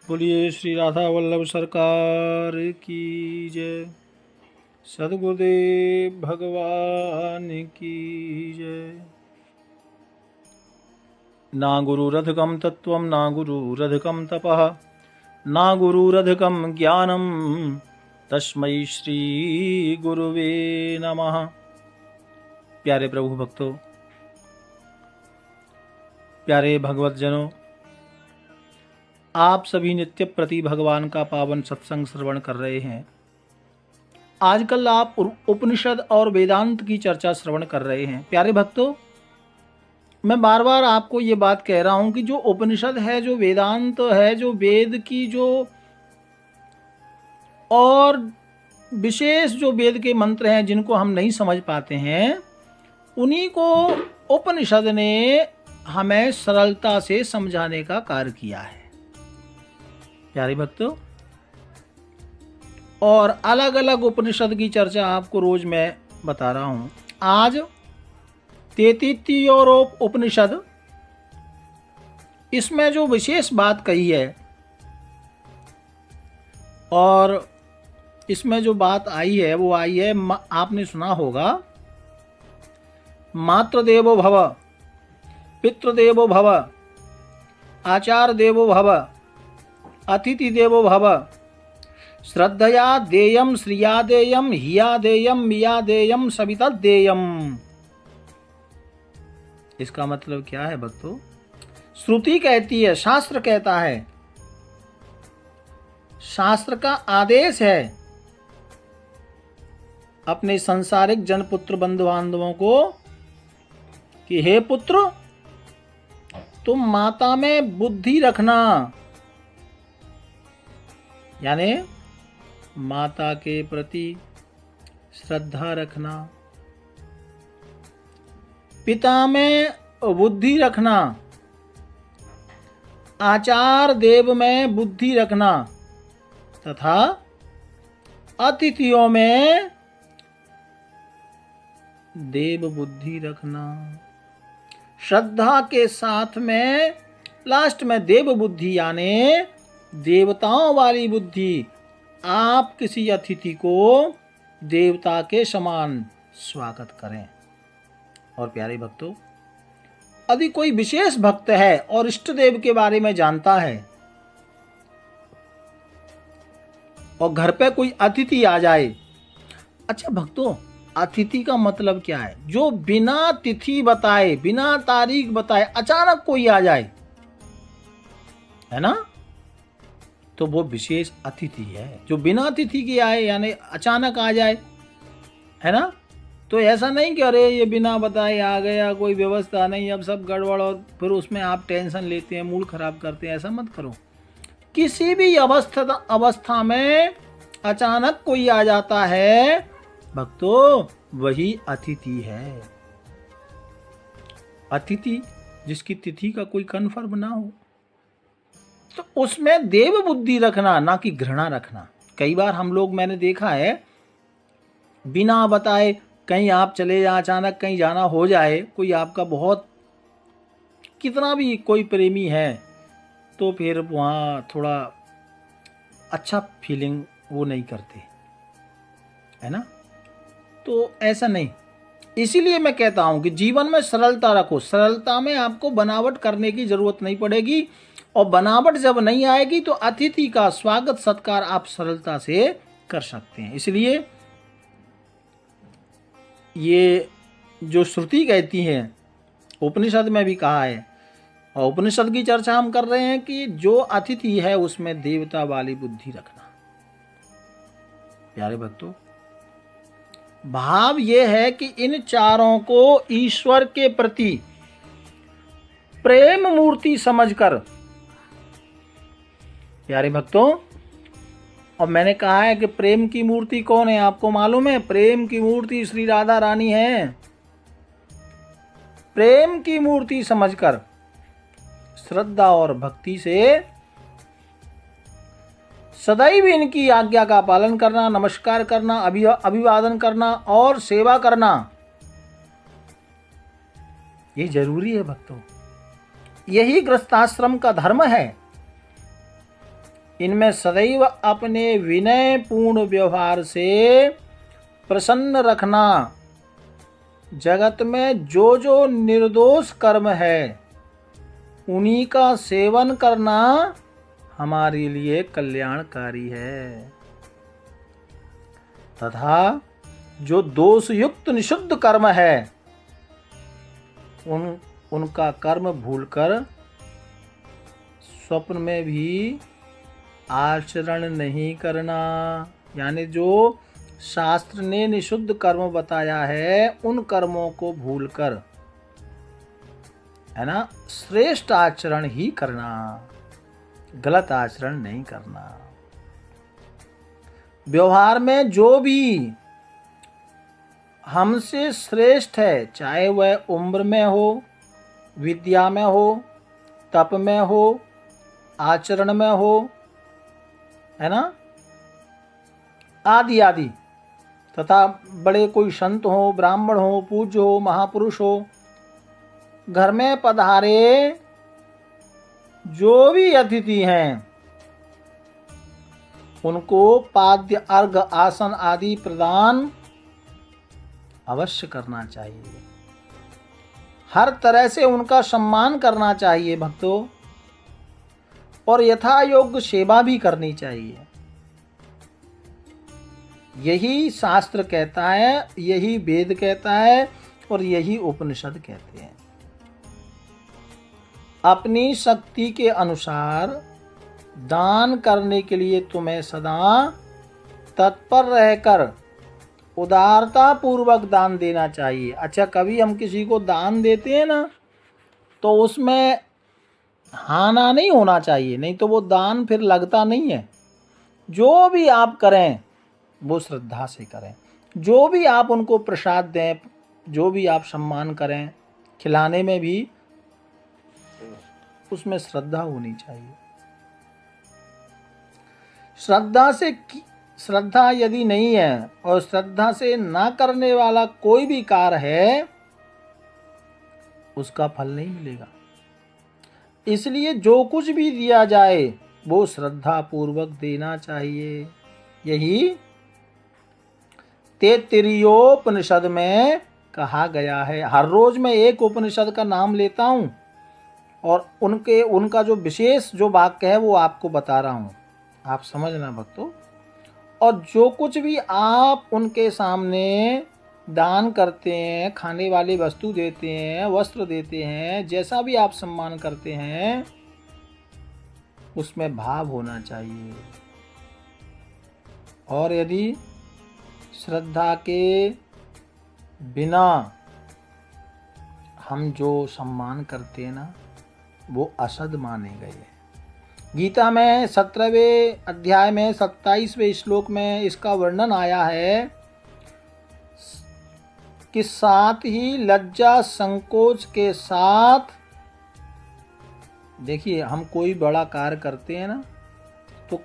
बोलिए श्री राधा वल्लभ सरकार की जय। सद्गुरुदेव भगवान की जय। ना गुरुरधिकं तत्त्वं ना गुरुरधिकं तपः ना गुरुरधिकं ज्ञानं तस्मै श्री गुरुवे नमः। प्यारे प्रभु भक्तों, प्यारे भगवतजनों, आप सभी नित्य प्रति भगवान का पावन सत्संग श्रवण कर रहे हैं। आजकल आप उपनिषद और वेदांत की चर्चा श्रवण कर रहे हैं। प्यारे भक्तों, मैं बार बार आपको ये बात कह रहा हूं कि जो उपनिषद है, जो वेदांत है, जो वेद की जो और विशेष जो वेद के मंत्र हैं जिनको हम नहीं समझ पाते हैं, उन्हीं को उपनिषद ने हमें सरलता से समझाने का कार्य किया है। प्यारे भक्तों, और अलग अलग उपनिषद की चर्चा आपको रोज मैं बता रहा हूं। आज 33 और उपनिषद, इसमें जो विशेष बात कही है और इसमें जो बात आई है वो आई है, आपने सुना होगा, मातृदेवो भव, पितृदेवो भव, आचार्य देवो भव, अतिथि देवो भव, श्रद्धया देयम, श्रिया देयम, हिया देयम, मिया देयम, सविता देयम। इसका मतलब क्या है भक्तों? श्रुति कहती है, शास्त्र कहता है, शास्त्र का आदेश है अपने संसारिक जनपुत्र बंधु बांधवों को कि हे पुत्र, तुम माता में बुद्धि रखना, यानी माता के प्रति श्रद्धा रखना, पिता में बुद्धि रखना, आचार देव में बुद्धि रखना तथा अतिथियों में देव बुद्धि रखना। श्रद्धा के साथ में लास्ट में देव बुद्धि, यानी देवताओं वाली बुद्धि। आप किसी अतिथि को देवता के समान स्वागत करें। और प्यारे भक्तों, यदि कोई विशेष भक्त है और इष्ट देव के बारे में जानता है और घर पे कोई अतिथि आ जाए, अच्छा भक्तों, अतिथि का मतलब क्या है? जो बिना तिथि बताए, बिना तारीख बताए अचानक कोई आ जाए, है ना, तो वो विशेष अतिथि है। जो बिना तिथि के आए, यानी अचानक आ जाए, है ना, तो ऐसा नहीं कि अरे ये बिना बताए आ गया, कोई व्यवस्था नहीं, अब सब गड़बड़, और फिर उसमें आप टेंशन लेते हैं, मूड खराब करते हैं। ऐसा मत करो। किसी भी अवस्था में अचानक कोई आ जाता है भक्तों, वही अतिथि है। अतिथि जिसकी तिथि का कोई कन्फर्म ना हो, तो उसमें देव बुद्धि रखना, ना कि घृणा रखना। कई बार हम लोग, मैंने देखा है, बिना बताए कहीं आप चले जाए, अचानक कहीं जाना हो जाए, कोई आपका बहुत, कितना भी कोई प्रेमी है, तो फिर वहाँ थोड़ा अच्छा फीलिंग वो नहीं करते, है ना। तो ऐसा नहीं। इसीलिए मैं कहता हूँ कि जीवन में सरलता रखो। सरलता में आपको बनावट करने की जरूरत नहीं पड़ेगी, और बनावट जब नहीं आएगी तो अतिथि का स्वागत सत्कार आप सरलता से कर सकते हैं। इसलिए ये जो श्रुति कहती है, उपनिषद में भी कहा है, और उपनिषद की चर्चा हम कर रहे हैं कि जो अतिथि है उसमें देवता वाली बुद्धि रखना। प्यारे भक्तों, भाव ये है कि इन चारों को ईश्वर के प्रति प्रेम मूर्ति समझकर, प्यारे भक्तों, और मैंने कहा है कि प्रेम की मूर्ति कौन है, आपको मालूम है? प्रेम की मूर्ति श्री राधा रानी है। प्रेम की मूर्ति समझकर श्रद्धा और भक्ति से सदैव इनकी आज्ञा का पालन करना, नमस्कार करना, अभिवादन करना और सेवा करना, ये जरूरी है भक्तों। यही गृहस्थाश्रम का धर्म है। इनमें सदैव अपने विनय पूर्ण व्यवहार से प्रसन्न रखना। जगत में जो जो निर्दोष कर्म है उन्हीं का सेवन करना हमारे लिए कल्याणकारी है, तथा जो दोष युक्त निषिद्ध कर्म है उनका कर्म भूलकर स्वप्न में भी आचरण नहीं करना। यानी जो शास्त्र ने निषिद्ध कर्म बताया है उन कर्मों को भूलकर, है ना, श्रेष्ठ आचरण ही करना, गलत आचरण नहीं करना। व्यवहार में जो भी हमसे श्रेष्ठ है, चाहे वह उम्र में हो, विद्या में हो, तप में हो, आचरण में हो, है ना, आदि आदि, तथा बड़े कोई संत हो, ब्राह्मण हो, पूज्य हो, महापुरुष हो, घर में पधारे जो भी अतिथि हैं उनको पाद्य अर्घ आसन आदि प्रदान अवश्य करना चाहिए। हर तरह से उनका सम्मान करना चाहिए भक्तों, और यथा योग्य सेवा भी करनी चाहिए। यही शास्त्र कहता है, यही वेद कहता है और यही उपनिषद कहते हैं। अपनी शक्ति के अनुसार दान करने के लिए तुम्हें सदा तत्पर रहकर उदारता पूर्वक दान देना चाहिए। अच्छा, कभी हम किसी को दान देते हैं ना, तो उसमें हाना नहीं होना चाहिए, नहीं तो वो दान फिर लगता नहीं है। जो भी आप करें वो श्रद्धा से करें, जो भी आप उनको प्रसाद दें, जो भी आप सम्मान करें, खिलाने में भी उसमें श्रद्धा होनी चाहिए। श्रद्धा यदि नहीं है और श्रद्धा से ना करने वाला कोई भी कार्य है उसका फल नहीं मिलेगा। इसलिए जो कुछ भी दिया जाए वो श्रद्धा पूर्वक देना चाहिए। यही तैत्तिरीयोपनिषद में कहा गया है। हर रोज मैं एक उपनिषद का नाम लेता हूँ और उनका जो विशेष जो वाक्य है वो आपको बता रहा हूँ, आप समझना भक्तों। और जो कुछ भी आप उनके सामने दान करते हैं, खाने वाली वस्तु देते हैं, वस्त्र देते हैं, जैसा भी आप सम्मान करते हैं उसमें भाव होना चाहिए। और यदि श्रद्धा के बिना हम जो सम्मान करते हैं ना वो असद माने गए। गीता में 17वें अध्याय में 27वें श्लोक में इसका वर्णन आया है कि साथ ही लज्जा संकोच के साथ, देखिए हम कोई बड़ा कार्य करते हैं ना तो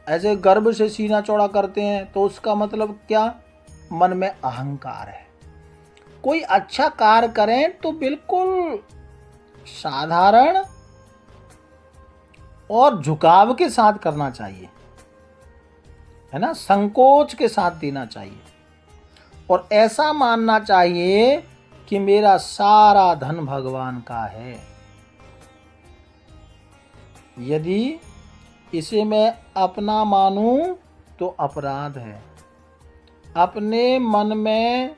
ऐसे गर्व से सीना चौड़ा करते हैं, तो उसका मतलब क्या, मन में अहंकार है। कोई अच्छा कार्य करें तो बिल्कुल साधारण और झुकाव के साथ करना चाहिए, है ना, संकोच के साथ देना चाहिए और ऐसा मानना चाहिए कि मेरा सारा धन भगवान का है। यदि इसे मैं अपना मानूं तो अपराध है। अपने मन में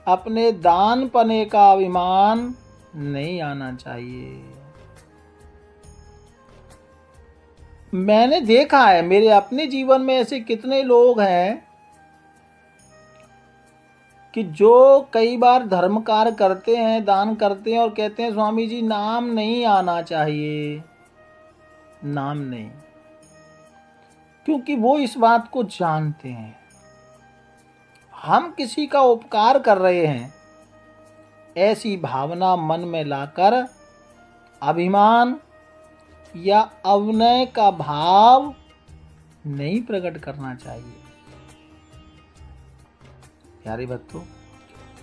अपने दान पने का अभिमान नहीं आना चाहिए। मैंने देखा है, मेरे अपने जीवन में ऐसे कितने लोग हैं कि जो कई बार धर्म कार्य करते हैं, दान करते हैं और कहते हैं स्वामी जी नाम नहीं आना चाहिए, नाम नहीं, क्योंकि वो इस बात को जानते हैं हम किसी का उपकार कर रहे हैं। ऐसी भावना मन में लाकर अभिमान या अवनय का भाव नहीं प्रकट करना चाहिए। प्यारे भक्तों,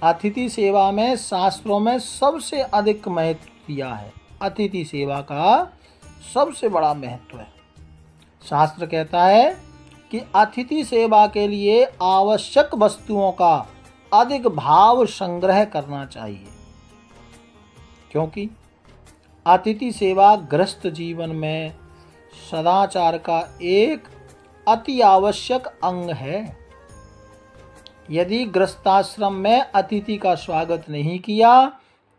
अतिथि सेवा में शास्त्रों में सबसे अधिक महत्व दिया है। अतिथि सेवा का सबसे बड़ा महत्व है। शास्त्र कहता है कि अतिथि सेवा के लिए आवश्यक वस्तुओं का अधिक भाव संग्रह करना चाहिए, क्योंकि अतिथि सेवा गृहस्थ जीवन में सदाचार का एक अति आवश्यक अंग है। यदि गृहस्थाश्रम में अतिथि का स्वागत नहीं किया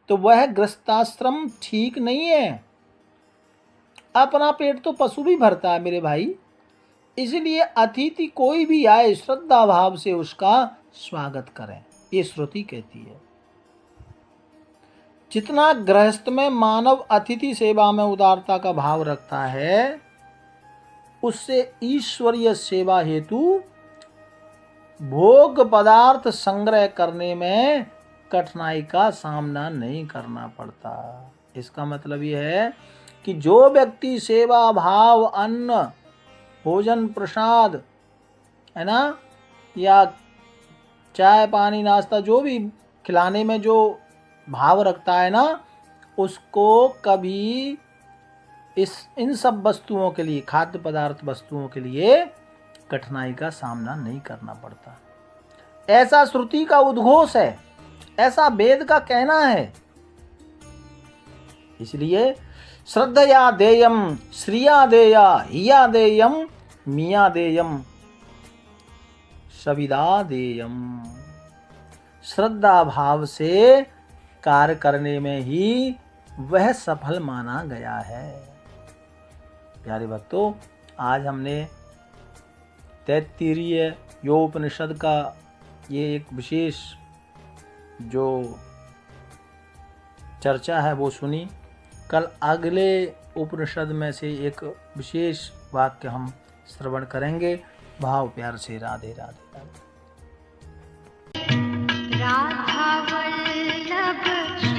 तो वह गृहस्थाश्रम ठीक नहीं है। अपना पेट तो पशु भी भरता है मेरे भाई, इसलिए अतिथि कोई भी आए श्रद्धा भाव से उसका स्वागत करें, ये श्रुति कहती है। जितना गृहस्थ में मानव अतिथि सेवा में उदारता का भाव रखता है, उससे ईश्वरीय सेवा हेतु भोग पदार्थ संग्रह करने में कठिनाई का सामना नहीं करना पड़ता। इसका मतलब यह है कि जो व्यक्ति सेवा भाव, अन्न, भोजन, प्रसाद, है ना, या चाय पानी नाश्ता जो भी खिलाने में जो भाव रखता है ना, उसको कभी इन सब वस्तुओं के लिए, खाद्य पदार्थ वस्तुओं के लिए कठिनाई का सामना नहीं करना पड़ता। ऐसा श्रुति का उद्घोष है, ऐसा वेद का कहना है। इसलिए श्रद्धया देयम, श्रिया देया, हिया देयम, मिया देयम, सविदा देयम। श्रद्धा भाव से कार्य करने में ही वह सफल माना गया है। प्यारे भक्तों, आज हमने तैत्तिरीय योपनिषद का ये एक विशेष जो चर्चा है वो सुनी। कल अगले उपनिषद में से एक विशेष वाक्य हम श्रवण करेंगे। भाव प्यार से राधे राधे राधे। राधा वल्लभ